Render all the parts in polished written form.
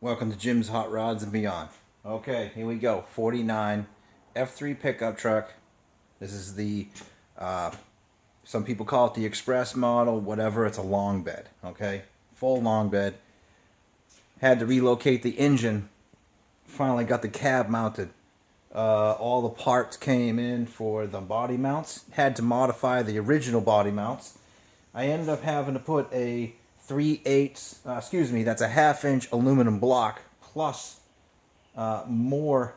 Welcome to Jim's Hot Rods and Beyond. Okay, here we go. 49 F3 pickup truck. This is the, some people call it the Express model, whatever. It's a long bed, okay? Full long bed. Had to relocate the engine. Finally got the cab mounted. All the parts came in for the body mounts. Had to modify the original body mounts. I ended up having to put a 3/8, that's a 1/2 inch aluminum block plus more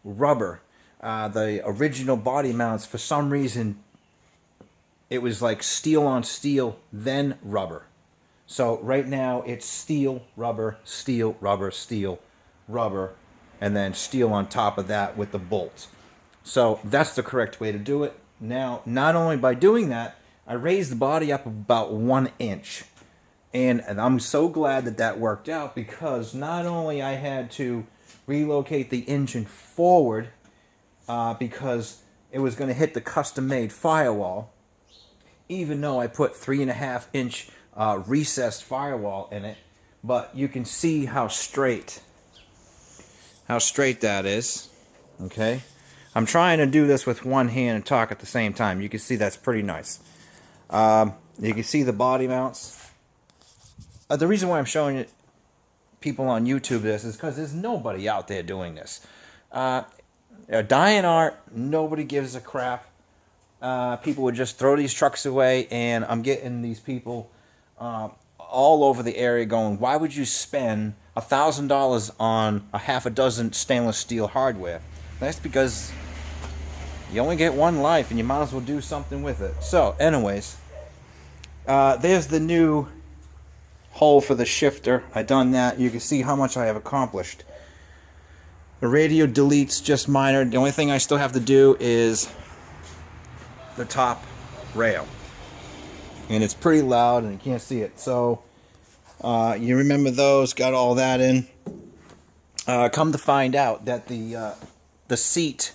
rubber. The original body mounts, for some reason, it was like steel on steel, then rubber. So right now it's steel, rubber, steel, rubber, steel, rubber, and then steel on top of that with the bolts. So that's the correct way to do it. Now, not only by doing that, I raised the body up about 1 inch. And I'm so glad that that worked out, because not only I had to relocate the engine forward because it was going to hit the custom-made firewall, even though I put 3.5 inch recessed firewall in it, but you can see how straight that is. Okay, I'm trying to do this with one hand and talk at the same time. You can see that's pretty nice. You can see the body mounts. The reason why I'm showing it people on YouTube this is because there's nobody out there doing this. Dying art, nobody gives a crap. People would just throw these trucks away, and I'm getting these people all over the area going, why would you spend $1,000 on a half a dozen stainless steel hardware? That's because you only get one life, and you might as well do something with it. So, anyways, there's the new hole for the shifter. I done that. You can see how much I have accomplished. The radio deletes just minor. The only thing I still have to do is the top rail, and it's pretty loud and you can't see it. So you remember those, got all that in. Come to find out that the seat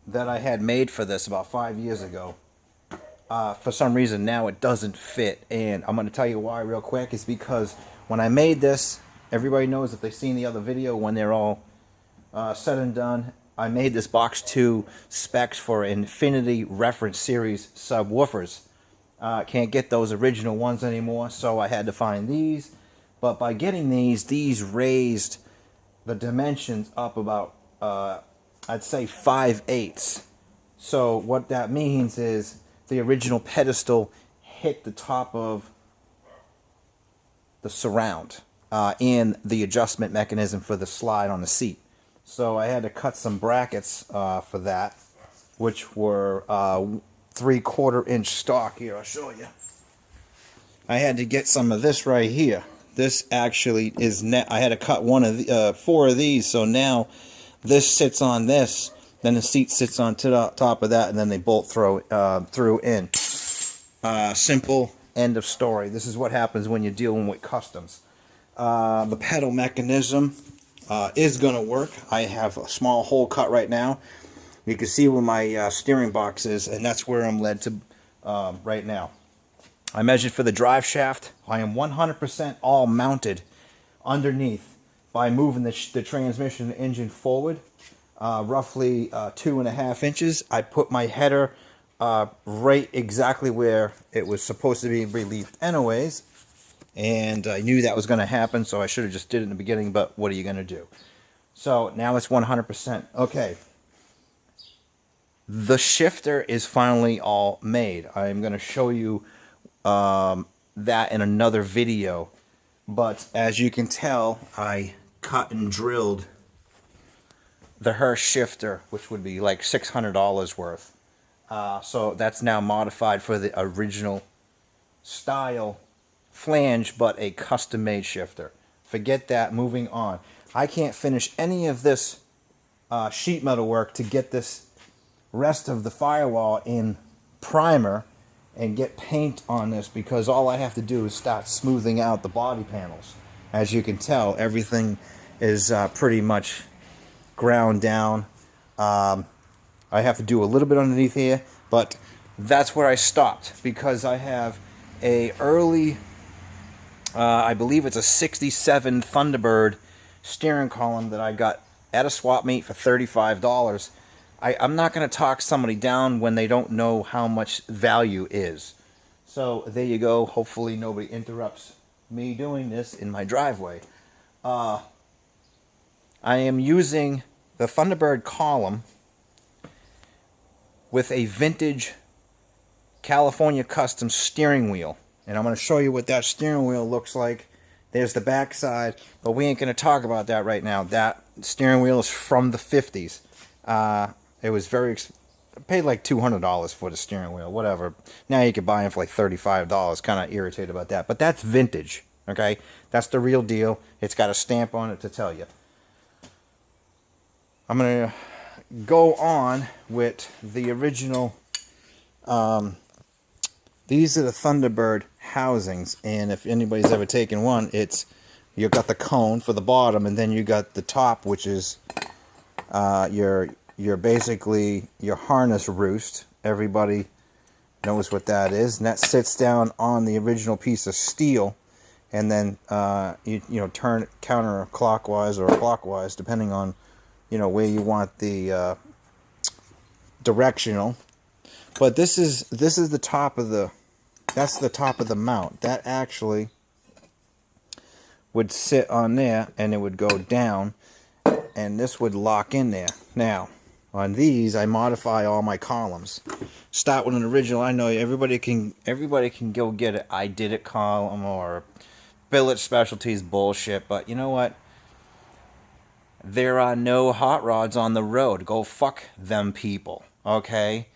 that I had made for this about 5 years ago, for some reason now it doesn't fit, and I'm going to tell you why real quick. It's because when I made this, everybody knows if they've seen the other video, when they're all said and done, I made this box 2 specs for Infinity Reference Series subwoofers. Can't get those original ones anymore, so I had to find these. But by getting these raised the dimensions up about I'd say 5/8. So what that means is the original pedestal hit the top of the surround and the adjustment mechanism for the slide on the seat. So I had to cut some brackets for that, which were 3/4 inch stock. Here, I'll show you. I had to get some of this right here. This actually is net. I had to cut 4 of these, so now this sits on this. Then the seat sits on top of that, and then they bolt through in. Simple, end of story. This is what happens when you're dealing with customs. The pedal mechanism is going to work. I have a small hole cut right now. You can see where my steering box is, and that's where I'm led to right now. I measured for the drive shaft. I am 100% all mounted underneath by moving the transmission engine forward. Roughly 2.5 inches. I put my header right exactly where it was supposed to be relieved anyways, and I knew that was going to happen, so I should have just did it in the beginning, but what are you going to do? So now it's 100%. Okay, the shifter is finally all made. I'm going to show you that in another video, but as you can tell, I cut and drilled the Hirsch shifter, which would be like $600 worth. So that's now modified for the original style flange, but a custom-made shifter. Forget that, moving on. I can't finish any of this sheet metal work to get this rest of the firewall in primer and get paint on this, because all I have to do is start smoothing out the body panels. As you can tell, everything is pretty much ground down. I have to do a little bit underneath here, but that's where I stopped, because I have a early I believe it's a 67 Thunderbird steering column that I got at a swap meet for $35. I'm not going to talk somebody down when they don't know how much value is. So there you go. Hopefully nobody interrupts me doing this in my driveway. I am using the Thunderbird column with a vintage California custom steering wheel. And I'm going to show you what that steering wheel looks like. There's the back side, but we ain't going to talk about that right now. That steering wheel is from the 50s. It was I paid like $200 for the steering wheel, whatever. Now you could buy them for like $35. Kind of irritated about that. But that's vintage, okay? That's the real deal. It's got a stamp on it to tell you. I'm going to go on with the original. These are the Thunderbird housings, and if anybody's ever taken one, you got the cone for the bottom, and then you got the top, which is your basically your harness roost. Everybody knows what that is, and that sits down on the original piece of steel, and then you turn it counterclockwise or clockwise, depending on where you want the directional. But this is the top of that's the top of the mount. That actually would sit on there, and it would go down, and this would lock in there. Now, on these, I modify all my columns. Start with an original. I know everybody can go get it. I did it column or Billet Specialties bullshit, but you know what? There are no hot rods on the road. Go fuck them people, okay?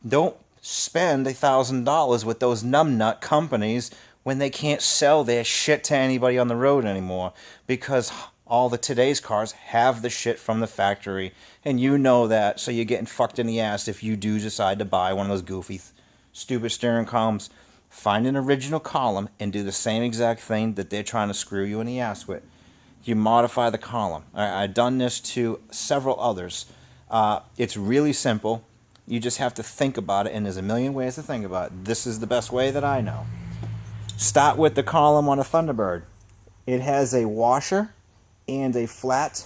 Don't spend $1,000 with those numbnut companies when they can't sell their shit to anybody on the road anymore, because all today's cars have the shit from the factory, and you know that, so you're getting fucked in the ass if you do decide to buy one of those goofy, stupid steering columns. Find an original column and do the same exact thing that they're trying to screw you in the ass with. You modify the column. I've done this to several others. It's really simple. You just have to think about it, and there's a million ways to think about it. This is the best way that I know. Start with the column on a Thunderbird. It has a washer and a flat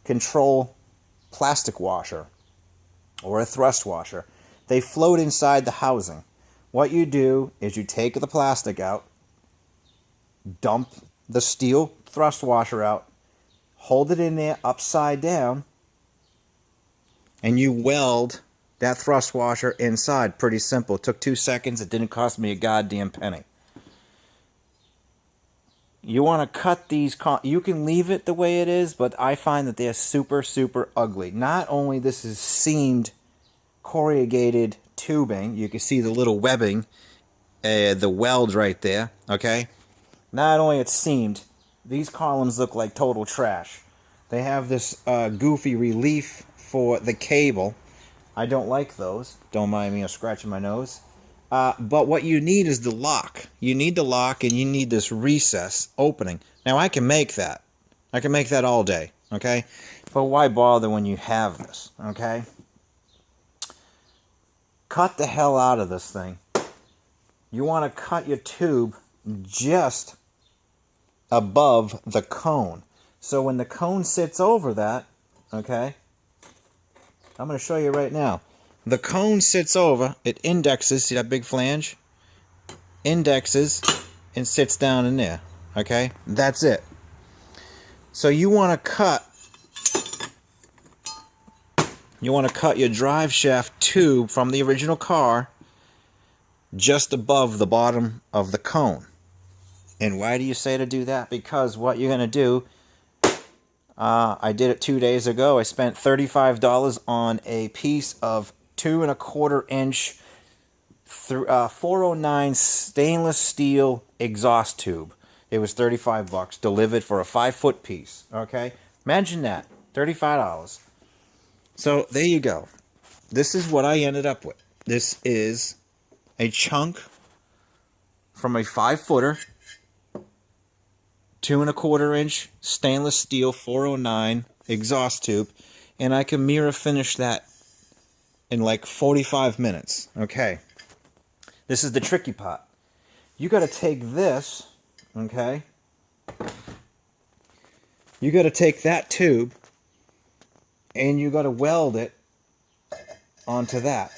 control plastic washer or a thrust washer. They float inside the housing. What you do is you take the plastic out, dump the steel thrust washer out, hold it in there upside down, and you weld that thrust washer inside. Pretty simple. It took 2 seconds. It didn't cost me a goddamn penny. You want to cut these, you can leave it the way it is, but I find that they're super, super ugly. Not only this is seamed, corrugated tubing, you can see the little webbing, the welds right there, okay? Not only it's seamed, these columns look like total trash. They have this goofy relief for the cable. I don't like those. Don't mind me scratching my nose. But what you need is the lock. You need the lock, and you need this recess opening. Now, I can make that. I can make that all day, okay? But why bother when you have this, okay? Cut the hell out of this thing. You want to cut your tube just above the cone. So when the cone sits over that, okay, I'm going to show you right now. The cone sits over, it indexes, see that big flange? Indexes and sits down in there, okay? That's it. So you want to cut your drive shaft tube from the original car just above the bottom of the cone. And why do you say to do that? Because what you're going to do, I did it 2 days ago. I spent $35 on a piece of 2 1/4 inch 409 stainless steel exhaust tube. It was $35 delivered for a 5-foot piece. Okay, imagine that, $35. So there you go. This is what I ended up with. This is a chunk from a 5-footer, 2 1/4 inch stainless steel 409 exhaust tube, and I can mirror finish that in like 45 minutes. Okay. This is the tricky part. You got to take this Okay? You got to take that tube and you got to weld it onto that.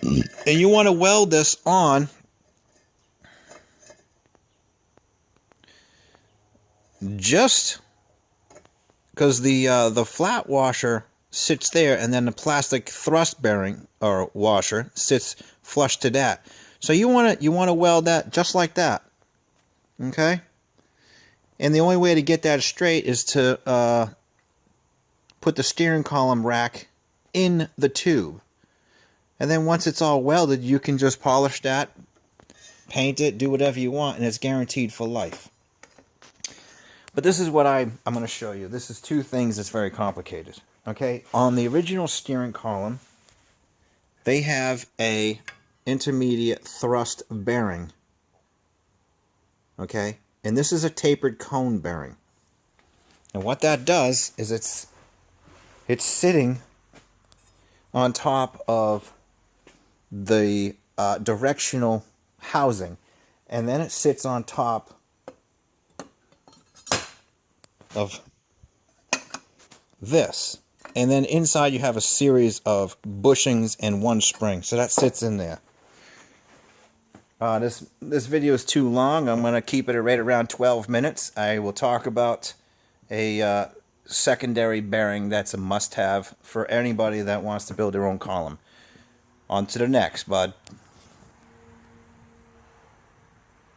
And you want to weld this on just because the flat washer sits there, and then the plastic thrust bearing or washer sits flush to that. So you want to weld that just like that. Okay? And the only way to get that straight is to put the steering column rack in the tube. And then once it's all welded, you can just polish that, paint it, do whatever you want, and it's guaranteed for life. But this is what I'm going to show you. This is two things that's very complicated. Okay? On the original steering column, they have a intermediate thrust bearing. Okay? And this is a tapered cone bearing. And what that does is it's sitting on top of the directional housing, and then it sits on top of this, and then inside you have a series of bushings and one spring, so that sits in there. This video is too long. I'm going to keep it right around 12 minutes. I will talk about a secondary bearing that's a must-have for anybody that wants to build their own column. On to the next, bud.